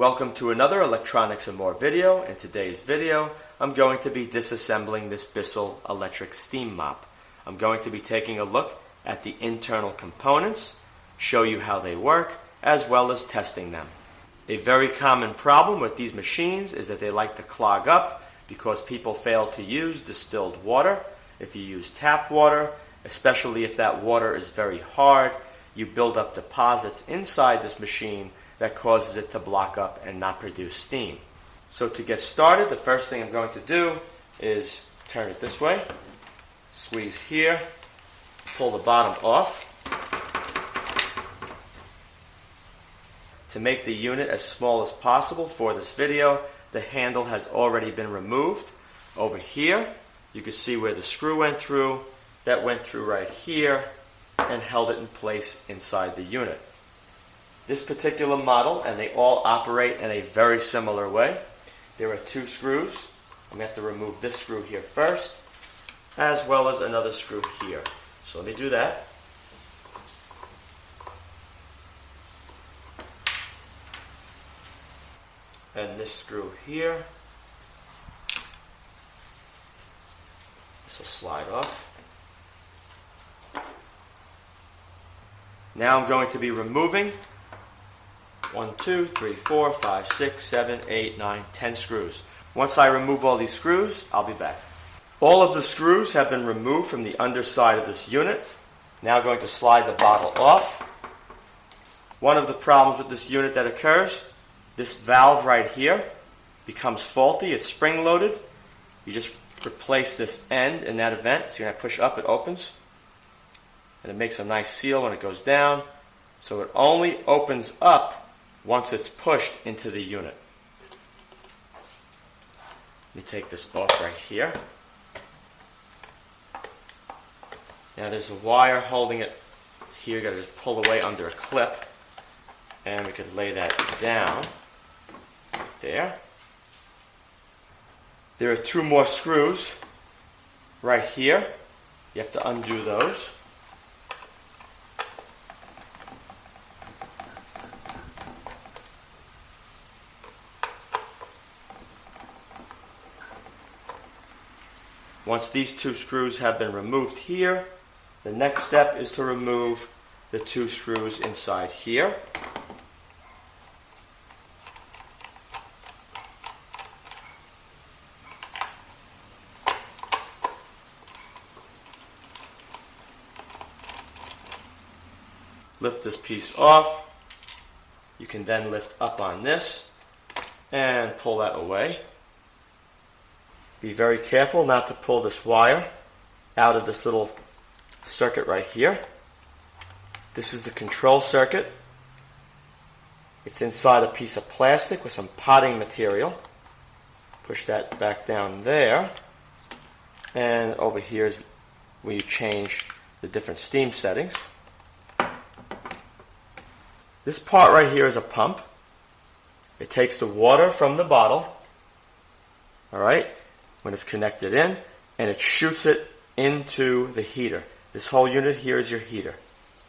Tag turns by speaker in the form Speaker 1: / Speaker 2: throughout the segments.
Speaker 1: Welcome to another Electronics and More video. In today's video, I'm going to be disassembling this Bissell electric steam mop. I'm going to be taking a look at the internal components, show you how they work, as well as testing them. A very common problem with these machines is that they like to clog up because people fail to use distilled water. If you use tap water, especially if that water is very hard, you build up deposits inside this machine that causes it to block up and not produce steam. So to get started, the first thing I'm going to do is turn it this way, squeeze here, pull the bottom off. To make the unit as small as possible for this video, the handle has already been removed. Over here, you can see where the screw went through. That went through right here and held it in place inside the unit. This particular model, and they all operate in a very similar way. There are two screws. I'm going to have to remove this screw here first, as well as another screw here. So let me do that. And this screw here. This will slide off. Now I'm going to be removing 1, 2, 3, 4, 5, 6, 7, 8, 9, 10 screws. Once I remove all these screws, I'll be back. All of the screws have been removed from the underside of this unit. Now I'm going to slide the bottle off. One of the problems with this unit that occurs, this valve right here becomes faulty. It's spring-loaded. You just replace this end in that event. So when I push up, it opens. And it makes a nice seal when it goes down. So it only opens up once it's pushed into the unit. Let me take this off right here. Now there's a wire holding it here. You got to just pull away under a clip. And we could lay that down right there. There are two more screws right here. You have to undo those. Once these two screws have been removed here, the next step is to remove the two screws inside here. Lift this piece off. You can then lift up on this and pull that away. Be very careful not to pull this wire out of this little circuit right here. This is the control circuit. It's inside a piece of plastic with some potting material. Push that back down there. And over here is where you change the different steam settings. This part right here is a pump. It takes the water from the bottle, all right, when it's connected in, and it shoots it into the heater. This whole unit here is your heater.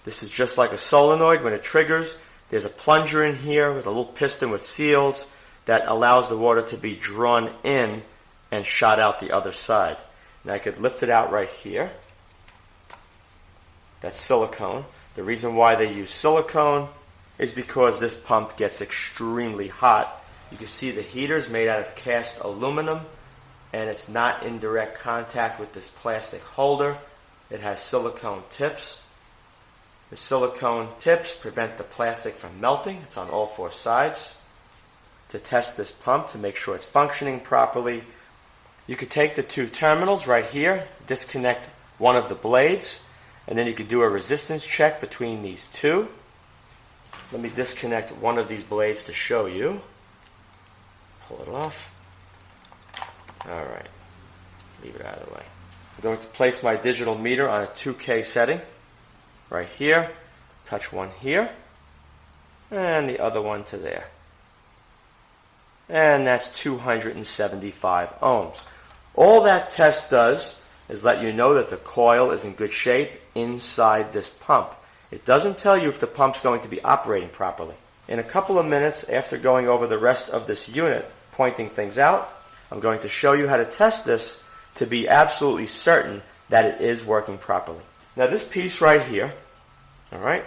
Speaker 1: This is just like a solenoid. When it triggers, there's a plunger in here with a little piston with seals that allows the water to be drawn in and shot out the other side. Now I could lift it out right here. That's silicone. The reason why they use silicone is because this pump gets extremely hot. You can see the heater is made out of cast aluminum, and it's not in direct contact with this plastic holder. It has silicone tips. The silicone tips prevent the plastic from melting. It's on all four sides. To test this pump to make sure it's functioning properly, you could take the two terminals right here, disconnect one of the blades, and then you could do a resistance check between these two. Let me disconnect one of these blades to show you. Pull it off. Alright, leave it out of the way. I'm going to place my digital meter on a 2K setting. Right here. Touch one here. And the other one to there. And that's 275 ohms. All that test does is let you know that the coil is in good shape inside this pump. It doesn't tell you if the pump's going to be operating properly. In a couple of minutes after going over the rest of this unit, pointing things out, I'm going to show you how to test this to be absolutely certain that it is working properly. Now this piece right here, alright,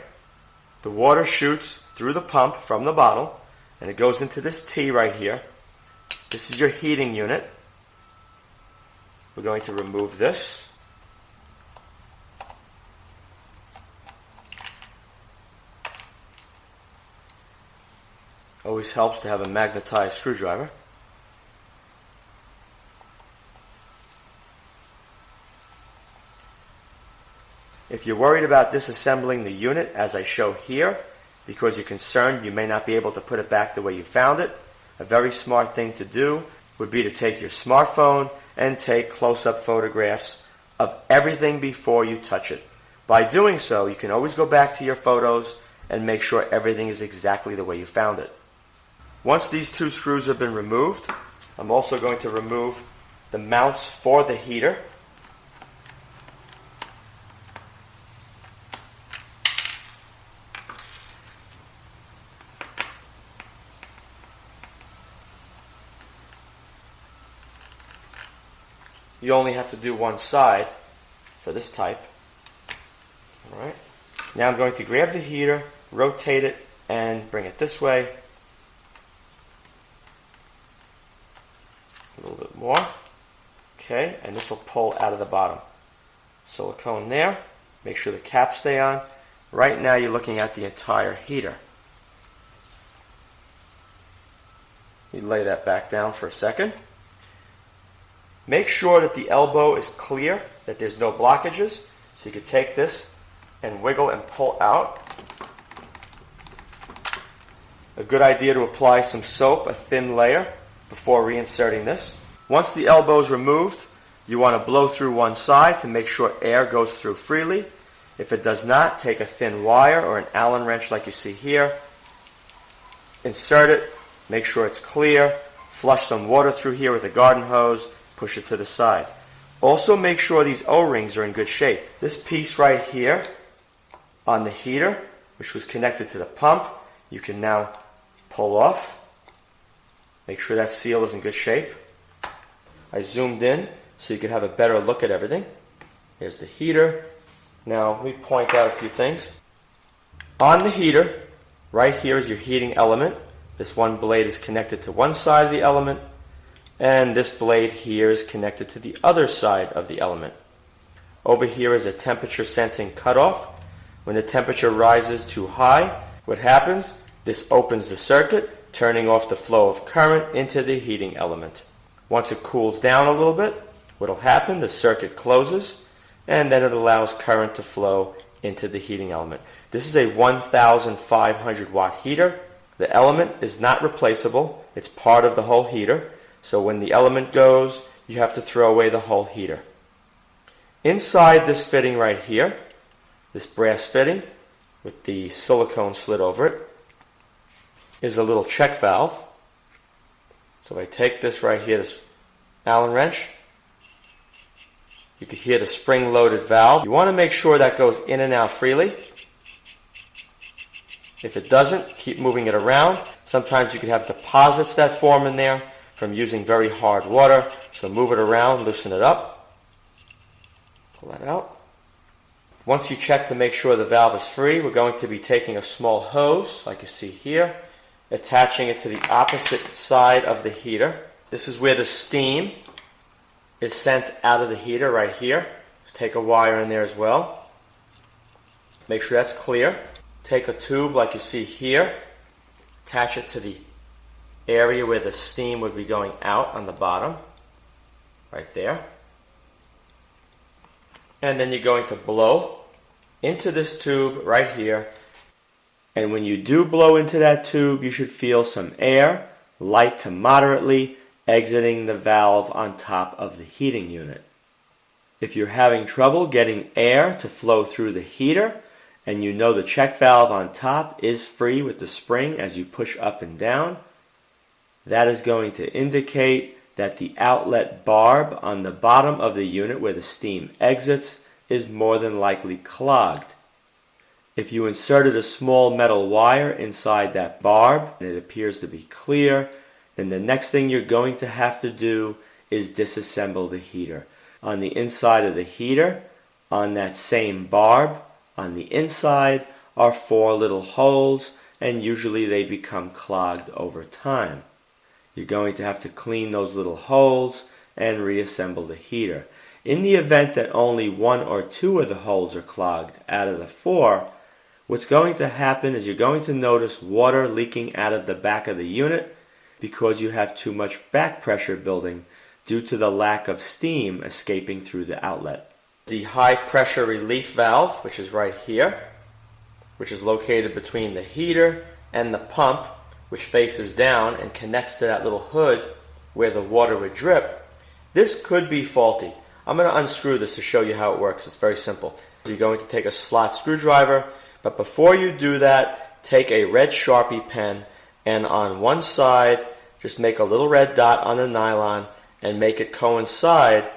Speaker 1: the water shoots through the pump from the bottle and it goes into this T right here. This is your heating unit. We're going to remove this. Always helps to have a magnetized screwdriver. If you're worried about disassembling the unit as I show here, because you're concerned you may not be able to put it back the way you found it, a very smart thing to do would be to take your smartphone and take close-up photographs of everything before you touch it. By doing so, you can always go back to your photos and make sure everything is exactly the way you found it. Once these two screws have been removed, I'm also going to remove the mounts for the heater. You only have to do one side for this type. Alright. Now I'm going to grab the heater, rotate it, and bring it this way. A little bit more. Okay, and this will pull out of the bottom. Silicone there. Make sure the caps stay on. Right now you're looking at the entire heater. You lay that back down for a second. Make sure that the elbow is clear, that there's no blockages. So you can take this and wiggle and pull out. A good idea to apply some soap, a thin layer, before reinserting this. Once the elbow is removed, you want to blow through one side to make sure air goes through freely. If it does not, take a thin wire or an Allen wrench like you see here. Insert it, make sure it's clear, flush some water through here with a garden hose, push it to the side. Also make sure these O-rings are in good shape. This piece right here on the heater, which was connected to the pump, you can now pull off. Make sure that seal is in good shape. I zoomed in so you could have a better look at everything. Here's the heater. Now let me point out a few things. On the heater, right here is your heating element. This one blade is connected to one side of the element, and this blade here is connected to the other side of the element. Over here is a temperature sensing cutoff. When the temperature rises too high, what happens? This opens the circuit, turning off the flow of current into the heating element. Once it cools down a little bit, what will happen? The circuit closes, and then it allows current to flow into the heating element. This is a 1,500 watt heater. The element is not replaceable. It's part of the whole heater. So when the element goes, you have to throw away the whole heater. Inside this fitting right here, this brass fitting with the silicone slit over it, is a little check valve. So if I take this right here, this Allen wrench, you can hear the spring-loaded valve. You want to make sure that goes in and out freely. If it doesn't, keep moving it around. Sometimes you can have deposits that form in there from using very hard water. So move it around, loosen it up. Pull that out. Once you check to make sure the valve is free, we're going to be taking a small hose, like you see here, attaching it to the opposite side of the heater. This is where the steam is sent out of the heater right here. Just take a wire in there as well. Make sure that's clear. Take a tube like you see here, attach it to the area where the steam would be going out on the bottom, right there. And then you're going to blow into this tube right here. And when you do blow into that tube, you should feel some air, light to moderately, exiting the valve on top of the heating unit. If you're having trouble getting air to flow through the heater, and you know the check valve on top is free with the spring as you push up and down, that is going to indicate that the outlet barb on the bottom of the unit where the steam exits is more than likely clogged. If you inserted a small metal wire inside that barb and it appears to be clear, then the next thing you're going to have to do is disassemble the heater. On the inside of the heater, on that same barb, on the inside are 4 little holes, and usually they become clogged over time. You're going to have to clean those little holes and reassemble the heater. In the event that only 1 or 2 of the holes are clogged out of the 4, what's going to happen is you're going to notice water leaking out of the back of the unit because you have too much back pressure building due to the lack of steam escaping through the outlet. The high pressure relief valve, which is right here, which is located between the heater and the pump, which faces down and connects to that little hood where the water would drip, this could be faulty. I'm going to unscrew this to show you how it works. It's very simple. You're going to take a slot screwdriver, but before you do that, take a red Sharpie pen and on one side just make a little red dot on the nylon and make it coincide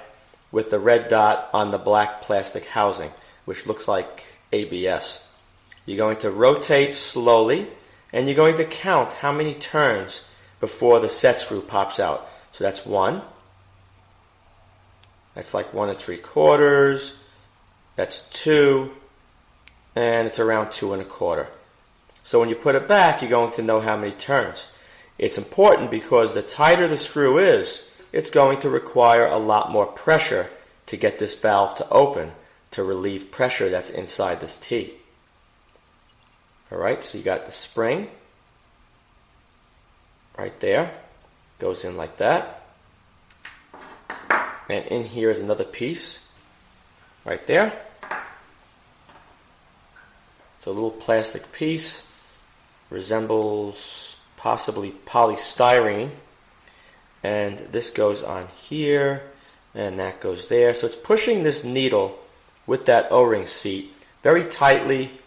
Speaker 1: with the red dot on the black plastic housing, which looks like ABS. You're going to rotate slowly, and you're going to count how many turns before the set screw pops out. So that's 1. That's like 1 3/4. That's 2. And it's around 2 1/4. So when you put it back, you're going to know how many turns. It's important because the tighter the screw is, it's going to require a lot more pressure to get this valve to open to relieve pressure that's inside this T. Alright, so you got the spring right there, goes in like that, and in here is another piece right there. It's a little plastic piece, resembles possibly polystyrene, and this goes on here and that goes there. So it's pushing this needle with that O-ring seat very tightly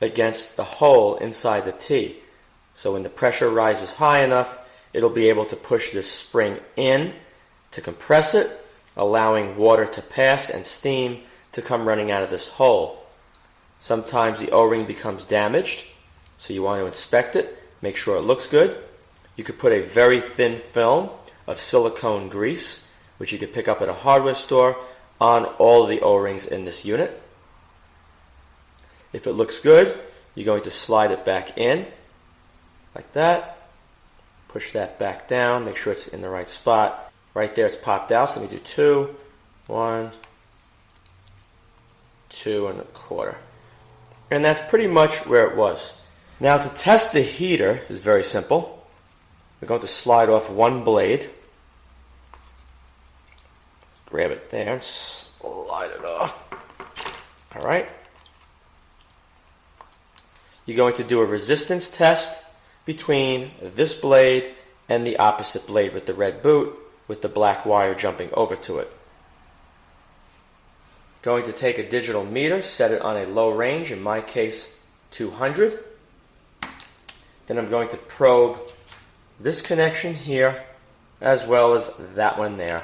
Speaker 1: against the hole inside the T. So when the pressure rises high enough, it'll be able to push this spring in to compress it, allowing water to pass and steam to come running out of this hole. Sometimes the O-ring becomes damaged, so you want to inspect it, make sure it looks good. You could put a very thin film of silicone grease, which you could pick up at a hardware store, on all the O-rings in this unit. If it looks good, you're going to slide it back in like that. Push that back down, make sure it's in the right spot. Right there it's popped out, so let me do 2, 1, 2 1/4. And that's pretty much where it was. Now to test the heater is very simple. We're going to slide off one blade. Grab it there and slide it off. Alright. You're going to do a resistance test between this blade and the opposite blade with the red boot with the black wire jumping over to it. Going to take a digital meter, set it on a low range, in my case 200. Then I'm going to probe this connection here as well as that one there.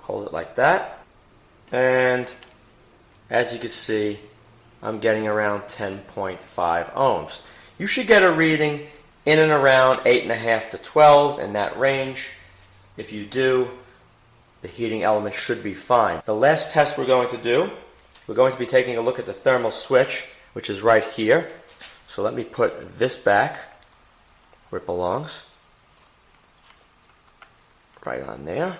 Speaker 1: Hold it like that, and as you can see, I'm getting around 10.5 ohms. You should get a reading in and around 8.5 to 12 in that range. If you do, the heating element should be fine. The last test we're going to do, we're going to be taking a look at the thermal switch, which is right here. So let me put this back where it belongs. Right on there.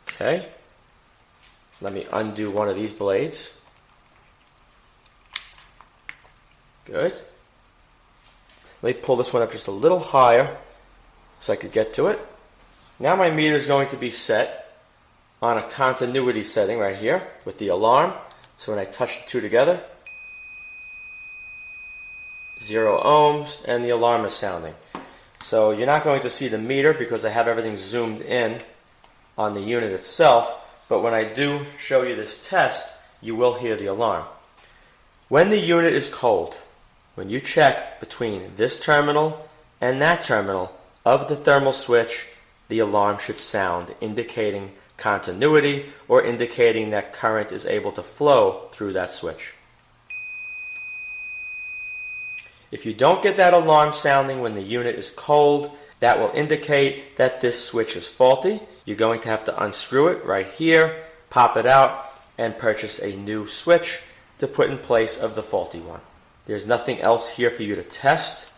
Speaker 1: Okay. Let me undo one of these blades. Good. Let me pull this one up just a little higher so I could get to it. Now my meter is going to be set on a continuity setting right here with the alarm. So when I touch the two together, 0 ohms, and the alarm is sounding. So you're not going to see the meter because I have everything zoomed in on the unit itself, but when I do show you this test, you will hear the alarm. When the unit is cold, when you check between this terminal and that terminal of the thermal switch, the alarm should sound, indicating continuity or indicating that current is able to flow through that switch. If you don't get that alarm sounding when the unit is cold, that will indicate that this switch is faulty. You're going to have to unscrew it right here, pop it out, and purchase a new switch to put in place of the faulty one. There's nothing else here for you to test.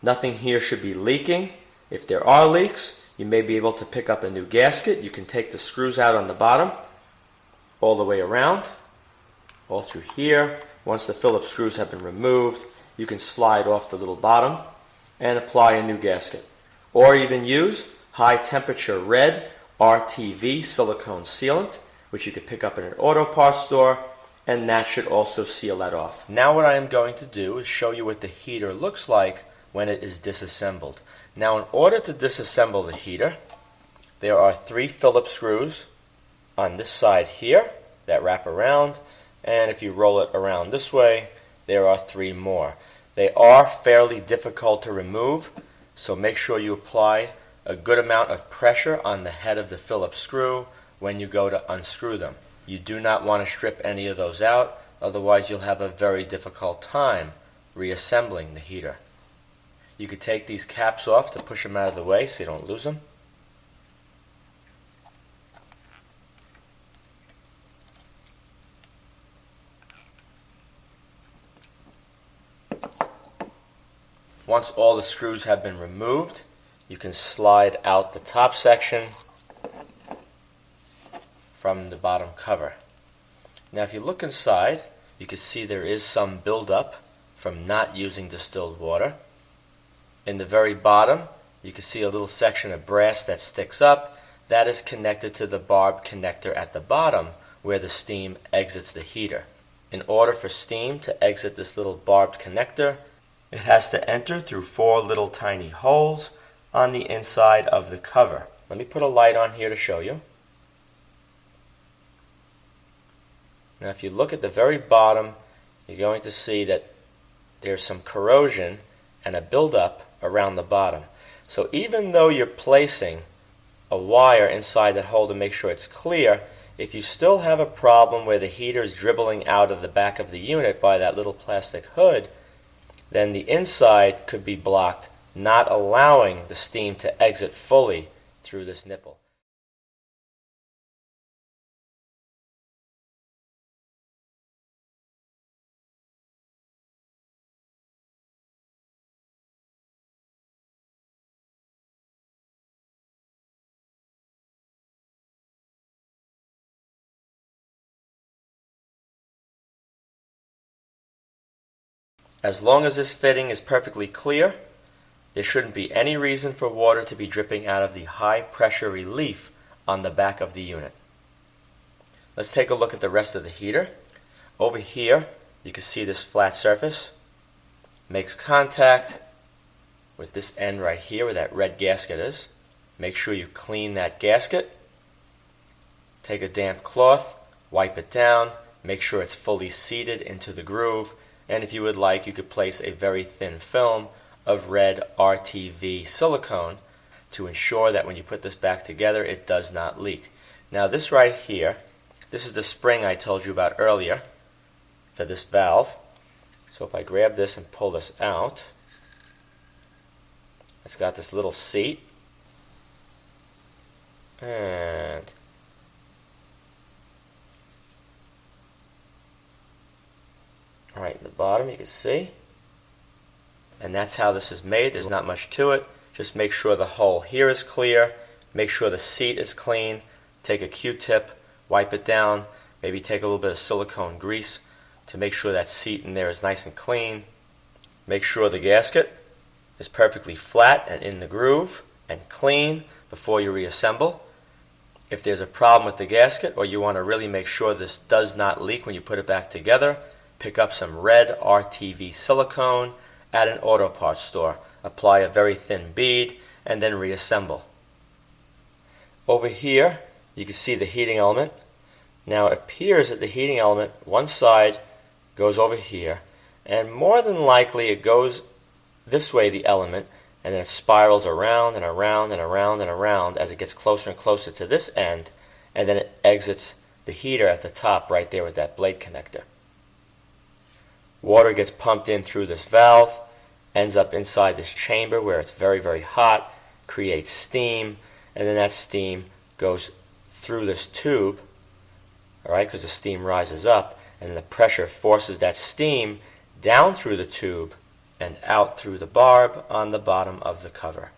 Speaker 1: Nothing here should be leaking. If there are leaks, you may be able to pick up a new gasket. You can take the screws out on the bottom, all the way around, all through here. Once the Phillips screws have been removed, you can slide off the little bottom and apply a new gasket. Or even use high temperature red RTV silicone sealant, which you could pick up in an auto parts store, and that should also seal that off. Now what I am going to do is show you what the heater looks like when it is disassembled. Now in order to disassemble the heater, there are 3 Phillips screws on this side here that wrap around, and if you roll it around this way, there are 3 more. They are fairly difficult to remove, so make sure you apply a good amount of pressure on the head of the Phillips screw when you go to unscrew them. You do not want to strip any of those out, otherwise you'll have a very difficult time reassembling the heater. You could take these caps off to push them out of the way so you don't lose them. Once all the screws have been removed, you can slide out the top section from the bottom cover. Now if you look inside, you can see there is some buildup from not using distilled water. In the very bottom, you can see a little section of brass that sticks up. That is connected to the barb connector at the bottom where the steam exits the heater. In order for steam to exit this little barbed connector, it has to enter through 4 little tiny holes on the inside of the cover. Let me put a light on here to show you. Now if you look at the very bottom, you're going to see that there's some corrosion and a buildup around the bottom. So even though you're placing a wire inside that hole to make sure it's clear, if you still have a problem where the heater is dribbling out of the back of the unit by that little plastic hood, then the inside could be blocked, not allowing the steam to exit fully through this nipple. As long as this fitting is perfectly clear, there shouldn't be any reason for water to be dripping out of the high pressure relief on the back of the unit. Let's take a look at the rest of the heater. Over here, you can see this flat surface makes contact with this end right here where that red gasket is. Make sure you clean that gasket. Take a damp cloth, wipe it down, make sure it's fully seated into the groove, and if you would like, you could place a very thin film of red RTV silicone to ensure that when you put this back together, it does not leak. Now this right here, this is the spring I told you about earlier for this valve. So if I grab this and pull this out, it's got this little seat, and right in the bottom you can see, and that's how this is made. There's not much to it. Just make sure the hole here is clear, make sure the seat is clean, take a Q-tip, wipe it down, maybe take a little bit of silicone grease to make sure that seat in there is nice and clean. Make sure the gasket is perfectly flat and in the groove and clean before you reassemble. If there's a problem with the gasket or you want to really make sure this does not leak when you put it back together, pick up some red RTV silicone at an auto parts store. Apply a very thin bead and then reassemble. Over here you can see the heating element. Now it appears that the heating element, one side goes over here, and more than likely it goes this way, the element, and then it spirals around and around and around and around as it gets closer and closer to this end, and then it exits the heater at the top right there with that blade connector. Water gets pumped in through this valve, ends up inside this chamber where it's very, very hot, creates steam, and then that steam goes through this tube, all right, because the steam rises up, and the pressure forces that steam down through the tube and out through the barb on the bottom of the cover.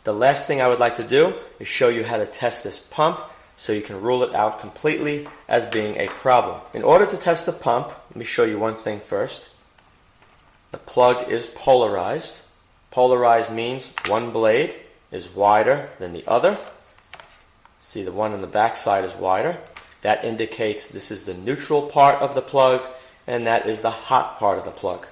Speaker 1: The last thing I would like to do is show you how to test this pump so you can rule it out completely as being a problem. In order to test the pump, let me show you one thing first. The plug is polarized. Polarized means one blade is wider than the other. See, the one on the back side is wider. That indicates this is the neutral part of the plug, and that is the hot part of the plug.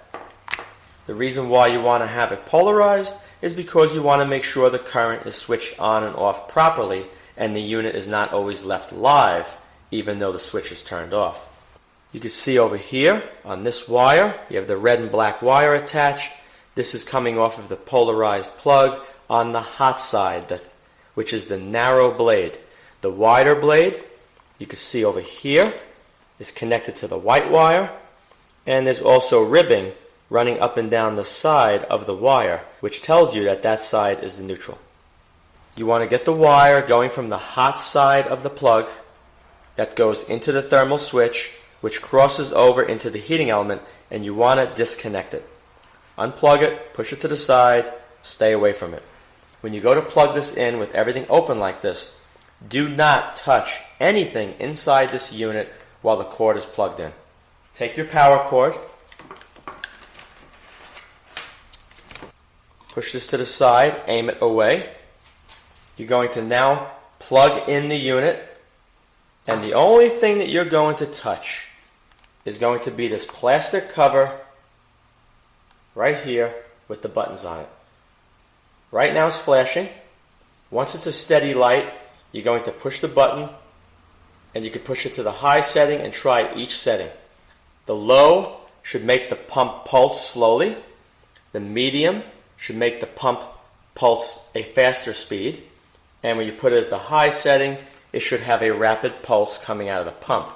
Speaker 1: The reason why you want to have it polarized is because you want to make sure the current is switched on and off properly, and the unit is not always left live, even though the switch is turned off. You can see over here on this wire, you have the red and black wire attached. This is coming off of the polarized plug on the hot side, which is the narrow blade. The wider blade, you can see over here, is connected to the white wire, and there's also ribbing running up and down the side of the wire, which tells you that that side is the neutral. You want to get the wire going from the hot side of the plug that goes into the thermal switch, which crosses over into the heating element, and you want to disconnect it. Unplug it, push it to the side, stay away from it. When you go to plug this in with everything open like this, do not touch anything inside this unit while the cord is plugged in. Take your power cord, push this to the side, aim it away. You're going to now plug in the unit, and the only thing that you're going to touch is going to be this plastic cover right here with the buttons on it. Right now it's flashing. Once it's a steady light, you're going to push the button, and you can push it to the high setting and try each setting. The low should make the pump pulse slowly. The medium should make the pump pulse a faster speed. And when you put it at the high setting, it should have a rapid pulse coming out of the pump.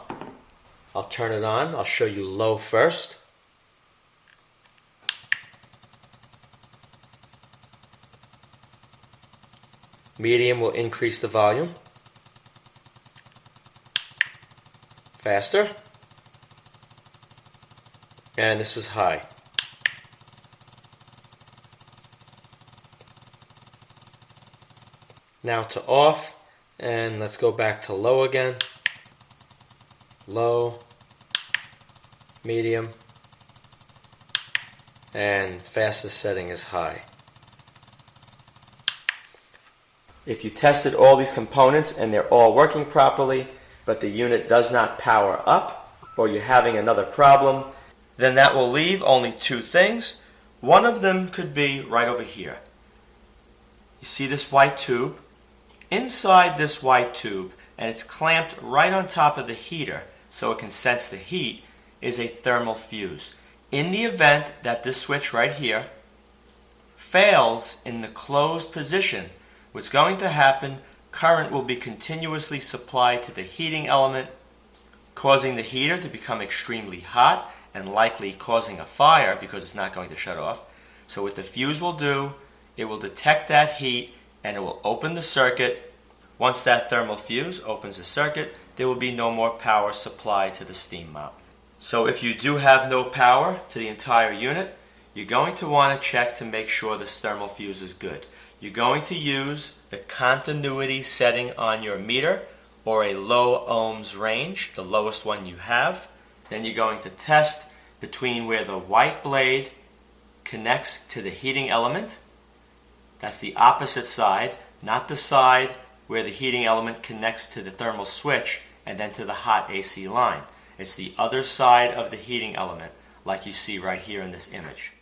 Speaker 1: I'll turn it on. I'll show you low first. Medium will increase the volume. Faster. And this is high. Now to off, and let's go back to low again. Low, medium, and fastest setting is high. If you tested all these components and they're all working properly, but the unit does not power up, or you're having another problem, then that will leave only two things. One of them could be right over here. You see this white tube? Inside this white tube, and it's clamped right on top of the heater so it can sense the heat, is a thermal fuse. In the event that this switch right here fails in the closed position, what's going to happen, current will be continuously supplied to the heating element, causing the heater to become extremely hot and likely causing a fire because it's not going to shut off. So what the fuse will do, it will detect that heat and it will open the circuit. Once that thermal fuse opens the circuit, there will be no more power supplied to the steam mop. So if you do have no power to the entire unit, you're going to want to check to make sure this thermal fuse is good. You're going to use the continuity setting on your meter or a low ohms range, the lowest one you have. Then you're going to test between where the white blade connects to the heating element. That's the opposite side, not the side where the heating element connects to the thermal switch and then to the hot AC line. It's the other side of the heating element, like you see right here in this image.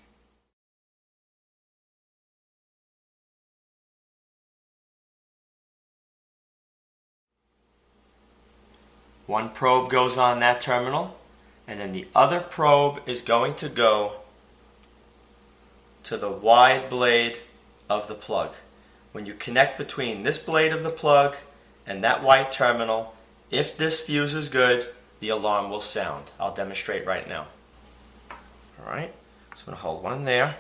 Speaker 1: One probe goes on that terminal, and then the other probe is going to go to the wide blade of the plug. When you connect between this blade of the plug and that white terminal. If this fuse is good, the alarm will sound. I'll demonstrate right now. Alright, so I'm going to hold one there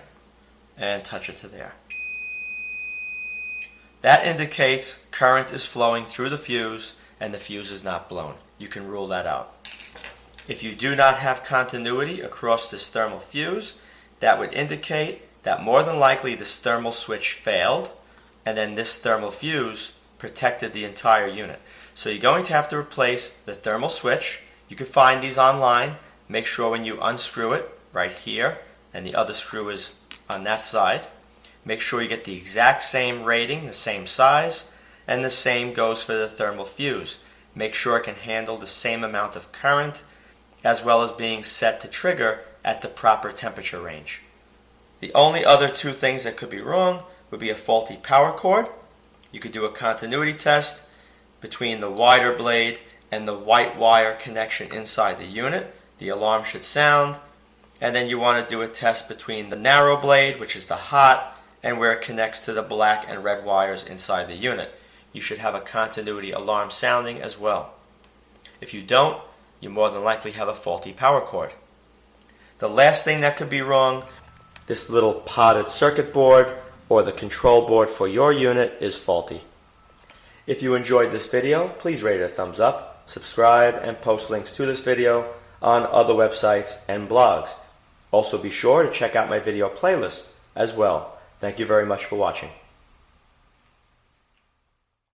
Speaker 1: and touch it to there. That indicates current is flowing through the fuse and the fuse is not blown. You can rule that out. If you do not have continuity across this thermal fuse, that would indicate that more than likely this thermal switch failed, and then this thermal fuse protected the entire unit. So you're going to have to replace the thermal switch. You can find these online. Make sure when you unscrew it right here, and the other screw is on that side, make sure you get the exact same rating, the same size, and the same goes for the thermal fuse. Make sure it can handle the same amount of current, as well as being set to trigger at the proper temperature range. The only other two things that could be wrong would be a faulty power cord. You could do a continuity test between the wider blade and the white wire connection inside the unit. The alarm should sound. And then you want to do a test between the narrow blade, which is the hot, and where it connects to the black and red wires inside the unit. You should have a continuity alarm sounding as well. If you don't, you more than likely have a faulty power cord. The last thing that could be wrong, this little potted circuit board or the control board for your unit is faulty. If you enjoyed this video, please rate it a thumbs up, subscribe, and post links to this video on other websites and blogs. Also be sure to check out my video playlist as well. Thank you very much for watching.